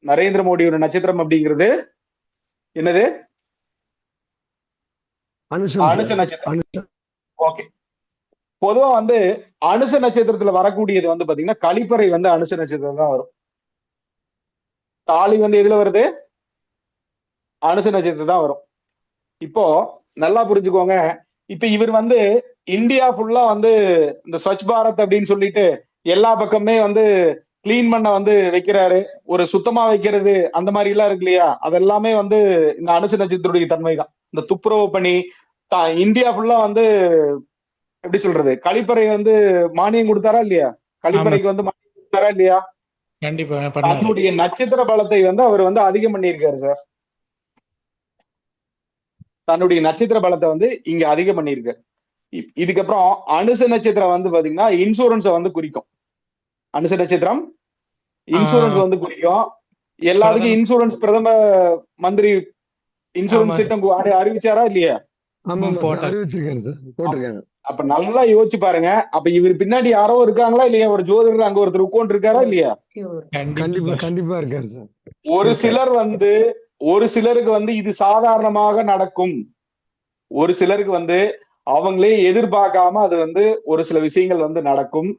நரேந்திர மோடியோட நட்சத்திரம் அப்படிங்கிறது என்னது? அனுச நட்சத்திரம். ஓகே. பொதுவா வந்து அனுச நட்சத்திரத்துல வரக்கூடியது வந்து பாத்தீங்கன்னா கழிப்பறை வந்து அனுச நட்சத்திரம் தான் வரும். தாலி வந்து எதுல வருது? அனுச நட்சத்திரம் தான் வரும். இப்போ நல்லா புரிஞ்சுக்கோங்க. இப்ப இவர் வந்து இந்தியா ஃபுல்லா வந்து இந்த ஸ்வச் பாரத் அப்படின்னு சொல்லிட்டு எல்லா பக்கமே வந்து கிளீன் பண்ண வந்து வைக்கிறாரு. ஒரு சுத்தமா வைக்கிறது அந்த மாதிரி எல்லாம் இருக்கு இல்லையா? அதெல்லாமே வந்து இந்த அனுச நட்சத்திரத்துடைய தன்மை தான். இந்த துப்புரவு பணி இந்தியா ஃபுல்லா வந்து எப்படி சொல்றது? கழிப்பறை வந்து மானியம் கொடுத்தாரா இல்லையா? கழிப்பறைக்கு வந்து மானியம் கொடுத்தாரா இல்லையா? கண்டிப்பா பண்ணாரு. தன்னுடைய நட்சத்திர பலத்தை வந்து அவர் வந்து அதிகம் பண்ணியிருக்காரு சார். தன்னுடைய நட்சத்திர பலத்தை வந்து இங்க அதிகம் பண்ணியிருக்காரு. இதுக்கப்புறம் அனுச நட்சத்திரம் வந்து பாத்தீங்கன்னா இன்சூரன்ஸை வந்து குறிக்கும். அனுச நட்சத்திரம் இன்சூரன்ஸ் வந்து குறிக்கும். எல்லாத்துக்கும் இன்சூரன்ஸ் பிரதம மந்திரி இன்சூரன்ஸ் திட்டம் அறிவிச்சாரா இல்லையா? அப்ப நல்லா யோசிச்சு பாருங்க. அப்ப இவர் பின்னாடி யாரோ இருக்காங்களா இல்லையா? ஒரு ஜோதிடர் அங்க ஒருத்தர் உட்கார்ந்து இருக்காரா இல்லையா? கண்டிப்பா இருக்காரு சார். ஒரு சிலருக்கு வந்து இது சாதாரணமாக நடக்கும். ஒரு சிலருக்கு வந்து அவங்களே எதிர்பார்க்காம அது வந்து ஒரு சில விஷயங்கள் வந்து நடக்கும்.